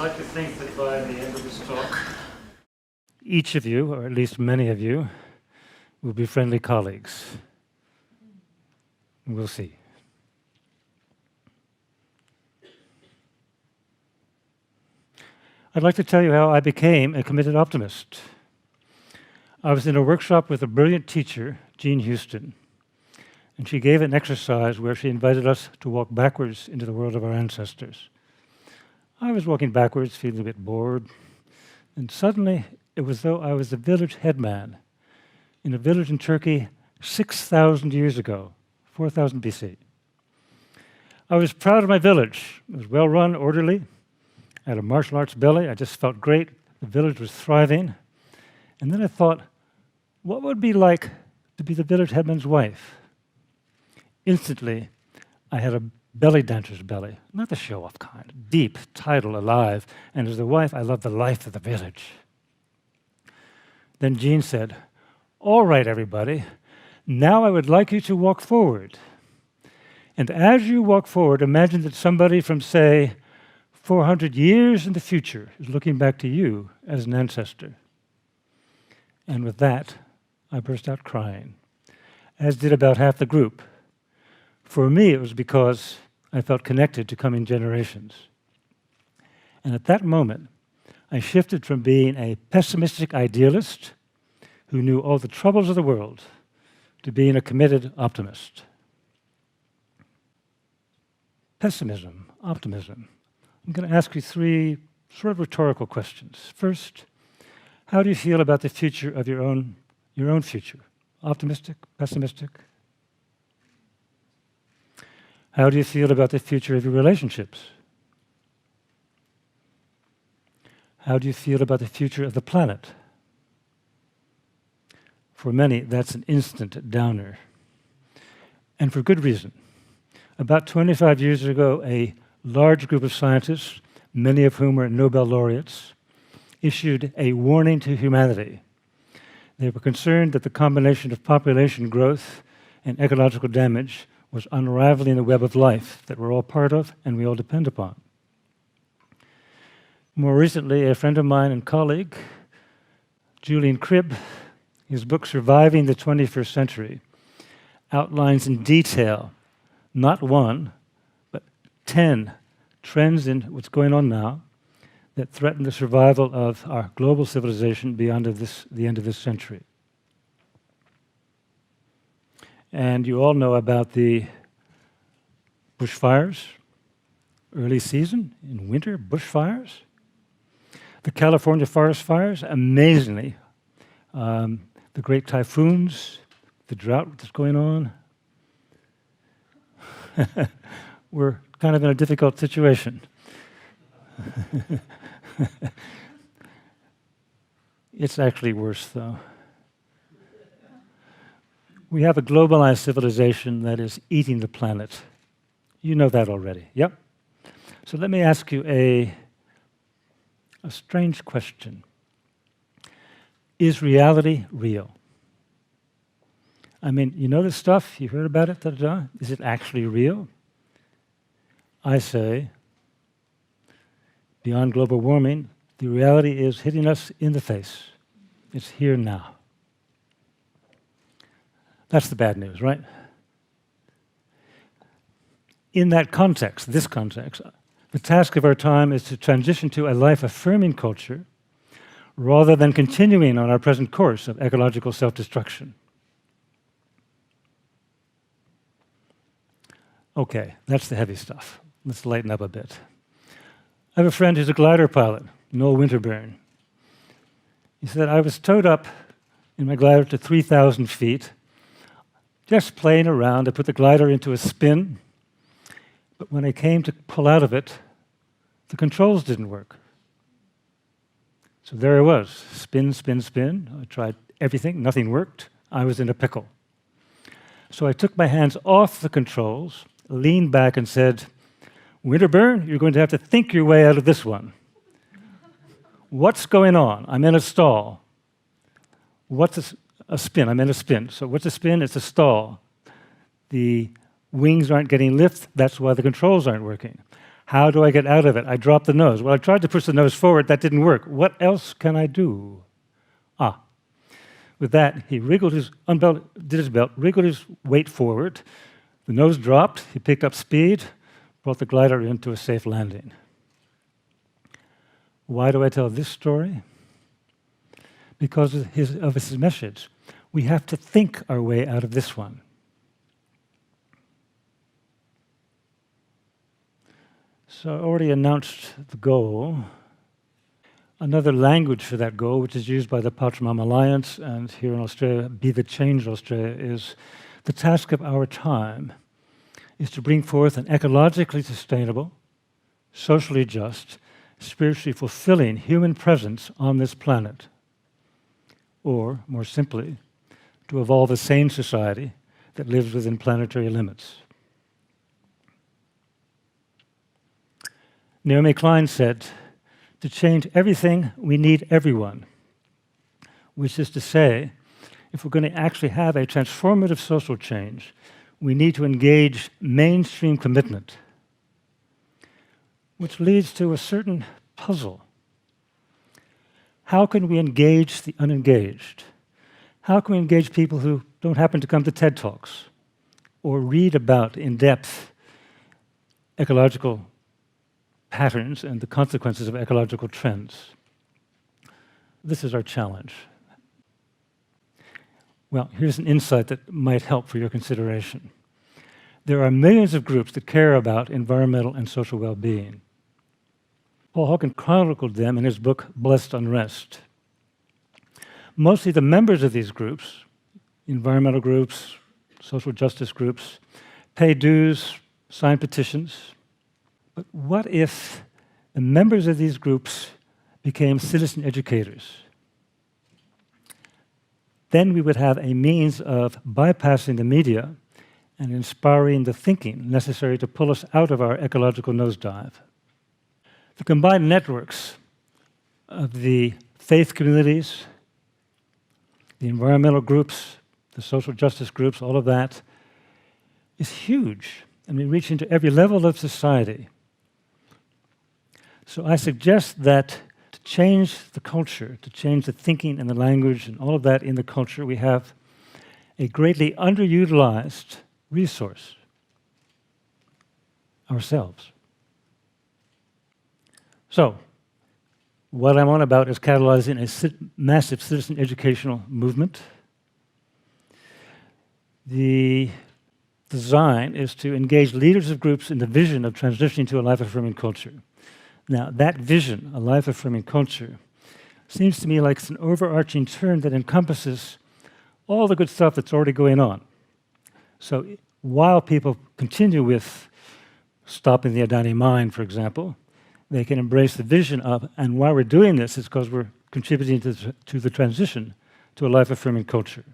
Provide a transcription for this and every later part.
like to think that by the end of this talk, each of you, or at least many of you, will be friendly colleagues. We'll see. I'd like to tell you how I became a committed optimist. I was in a workshop with a brilliant teacher, Jean Houston, and she gave an exercise where she invited us to walk backwards into the world of our ancestors. I was walking backwards, feeling a bit bored, and suddenly it was as though I was the village headman in a village in Turkey 6,000 years ago, 4000 BC. I was proud of my village. It was well run, orderly. I had a martial arts belly. I just felt great. The village was thriving. And then I thought, what would it be like to be the village headman's wife? Instantly, I had a belly dancer's belly, not the show-off kind, deep, tidal, alive. And as the wife, I loved the life of the village. Then Jean said, all right, everybody, now I would like you to walk forward. And as you walk forward, imagine that somebody from, say, 400 years in the future is looking back to you as an ancestor. And with that, I burst out crying, as did about half the group. For me, it was because I felt connected to coming generations. And at that moment, I shifted from being a pessimistic idealist who knew all the troubles of the world to being a committed optimist. Pessimism, optimism. I'm going to ask you three sort of rhetorical questions. First, how do you feel about the future of your own future? Optimistic, pessimistic? How do you feel about the future of your relationships? How do you feel about the future of the planet? For many, that's an instant downer. And for good reason. About 25 years ago, a large group of scientists, many of whom were Nobel laureates, issued a warning to humanity. They were concerned that the combination of population growth and ecological damage was unraveling the web of life that we're all part of and we all depend upon. More recently, a friend of mine and colleague, Julian Cribb, his book Surviving the 21st Century, outlines in detail not one, but 10 trends in what's going on now that threaten the survival of our global civilization beyond the end of this century. And you all know about the bushfires, early season, in winter, bushfires. The California forest fires, amazingly. The great typhoons, the drought that's going on. We're kind of in a difficult situation. It's actually worse, though. We have a globalized civilization that is eating the planet. You know that already, yep? So let me ask you a strange question. Is reality real? I mean, you know this stuff, you heard about it, da-da-da. Is it actually real? I say, beyond global warming, the reality is hitting us in the face. It's here now. That's the bad news, right? In that context, this context, the task of our time is to transition to a life-affirming culture rather than continuing on our present course of ecological self-destruction. Okay, that's the heavy stuff. Let's lighten up a bit. I have a friend who's a glider pilot, Noel Winterburn. He said, I was towed up in my glider to 3,000 feet, just playing around. I put the glider into a spin, but when I came to pull out of it, the controls didn't work. So there I was, spin, spin, spin. I tried everything, nothing worked. I was in a pickle. So I took my hands off the controls, leaned back and said, Winterburn, you're going to have to think your way out of this one. What's going on? I'm in a stall. What's a spin? I'm in a spin. So what's a spin? It's a stall. The wings aren't getting lift. That's why the controls aren't working. How do I get out of it? I dropped the nose. Well, I tried to push the nose forward. That didn't work. What else can I do? With that, he wriggled his did his belt, wriggled his weight forward. The nose dropped. He picked up speed, brought the glider into a safe landing. Why do I tell this story? Because of his message. We have to think our way out of this one. So I already announced the goal. Another language for that goal, which is used by the Patramam Alliance and here in Australia, Be the Change Australia, is the task of our time is to bring forth an ecologically sustainable, socially just, spiritually fulfilling human presence on this planet. Or, more simply, to evolve a sane society that lives within planetary limits. Naomi Klein said, to change everything, we need everyone. Which is to say, if we're going to actually have a transformative social change, we need to engage mainstream commitment, which leads to a certain puzzle. How can we engage the unengaged? How can we engage people who don't happen to come to TED Talks or read about, in depth, ecological patterns and the consequences of ecological trends? This is our challenge. Well, here's an insight that might help for your consideration. There are millions of groups that care about environmental and social well-being. Paul Hawken chronicled them in his book, Blessed Unrest. Mostly the members of these groups, environmental groups, social justice groups, pay dues, sign petitions. But what if the members of these groups became citizen educators? Then we would have a means of bypassing the media and inspiring the thinking necessary to pull us out of our ecological nosedive. The combined networks of the faith communities, the environmental groups, the social justice groups, all of that is huge, and we reach into every level of society. So I suggest that to change the culture, to change the thinking and the language and all of that in the culture, we have a greatly underutilized resource, ourselves. So, what I'm on about is catalyzing a massive citizen educational movement. The design is to engage leaders of groups in the vision of transitioning to a life-affirming culture. Now, that vision, a life-affirming culture, seems to me like it's an overarching term that encompasses all the good stuff that's already going on. So while people continue with stopping the Adani mine, for example, they can embrace the vision of, and why we're doing this is because we're contributing to the transition to a life-affirming culture.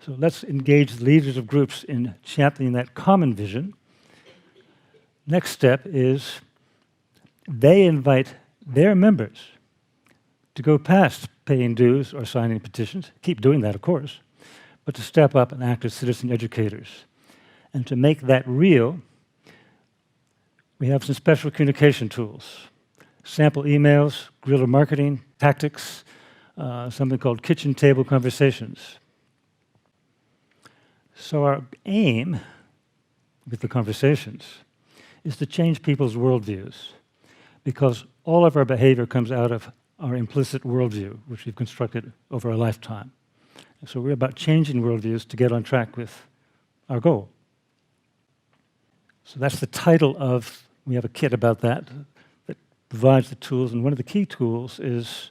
So let's engage the leaders of groups in championing that common vision. Next step is they invite their members to go past paying dues or signing petitions, keep doing that, of course, but to step up and act as citizen educators. And to make that real, we have some special communication tools, sample emails, guerrilla marketing tactics, something called kitchen table conversations. So our aim with the conversations is to change people's worldviews, because all of our behavior comes out of our implicit worldview, which we've constructed over a lifetime. And so we're about changing worldviews to get on track with our goal. So that's the title of, we have a kit about that provides the tools, and one of the key tools is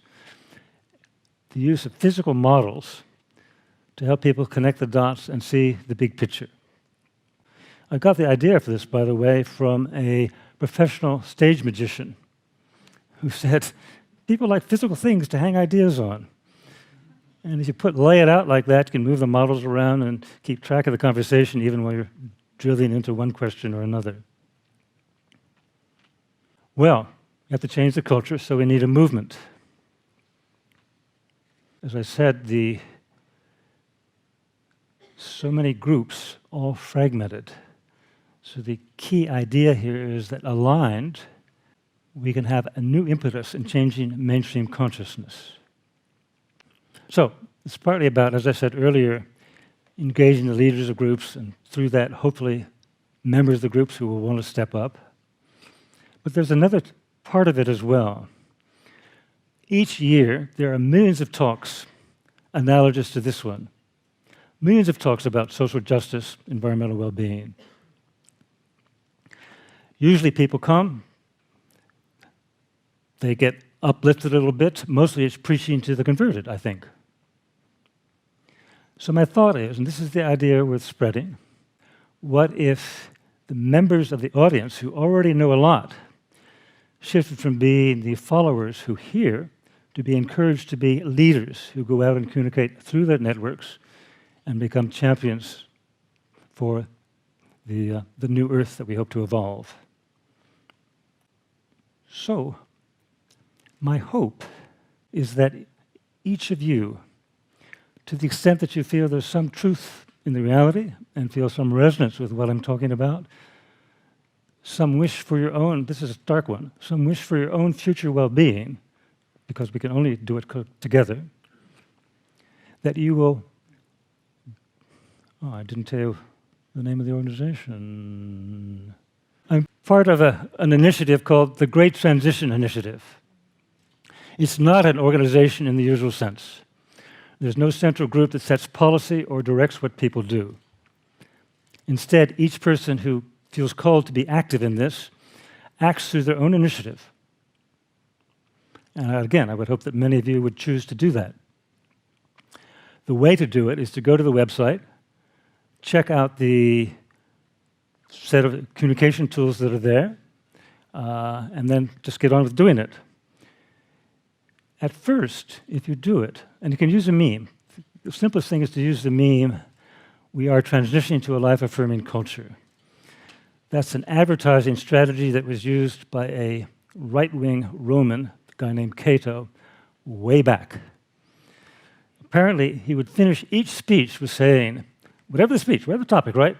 the use of physical models to help people connect the dots and see the big picture. I got the idea for this, by the way, from a professional stage magician who said, people like physical things to hang ideas on. And if you lay it out like that, you can move the models around and keep track of the conversation even while you're drilling into one question or another. Well, we have to change the culture, so we need a movement. As I said, so many groups, all fragmented. So the key idea here is that aligned, we can have a new impetus in changing mainstream consciousness. So it's partly about, as I said earlier, engaging the leaders of groups, and through that, hopefully, members of the groups who will want to step up. But there's another part of it as well. Each year, there are millions of talks analogous to this one. Millions of talks about social justice, environmental well-being. Usually people come, they get uplifted a little bit. Mostly it's preaching to the converted, I think. So my thought is, and this is the idea worth spreading, what if the members of the audience who already know a lot shifted from being the followers who hear to be encouraged to be leaders who go out and communicate through their networks and become champions for the new earth that we hope to evolve. So, my hope is that each of you, to the extent that you feel there's some truth in the reality and feel some resonance with what I'm talking about, some wish for your own, this is a dark one, some wish for your own future well-being, because we can only do it together, that you will, I didn't tell you the name of the organization. I'm part of an initiative called the Great Transition Initiative. It's not an organization in the usual sense. There's no central group that sets policy or directs what people do. Instead, each person who feels called to be active in this acts through their own initiative. And again, I would hope that many of you would choose to do that. The way to do it is to go to the website, check out the set of communication tools that are there, and then just get on with doing it. At first, if you do it, and you can use a meme, the simplest thing is to use the meme, "We are transitioning to a life-affirming culture." That's an advertising strategy that was used by a right-wing Roman, a guy named Cato, way back. Apparently, he would finish each speech with saying, whatever the speech, whatever the topic, right?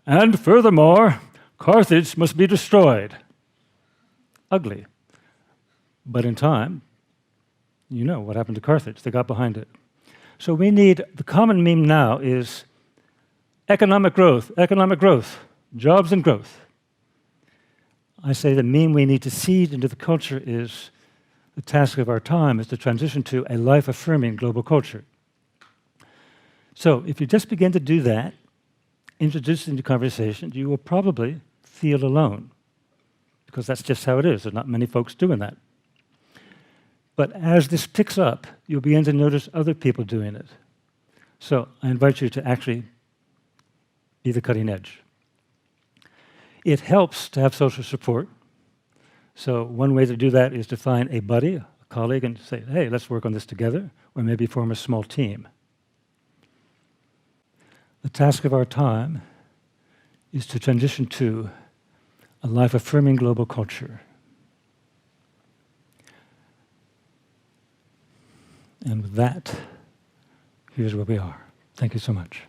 "And furthermore, Carthage must be destroyed." Ugly. But in time, you know what happened to Carthage. They got behind it. So we need, the common meme now is economic growth, jobs and growth. I say the meme we need to seed into the culture is the task of our time is to transition to a life-affirming global culture. So if you just begin to do that, introduce it into conversation, you will probably feel alone, because that's just how it is. There's not many folks doing that. But as this picks up, you'll begin to notice other people doing it. So I invite you to actually be the cutting edge. It helps to have social support. So one way to do that is to find a buddy, a colleague, and say, "Hey, let's work on this together," or maybe form a small team. The task of our time is to transition to a life-affirming global culture. And with that, here's where we are. Thank you so much.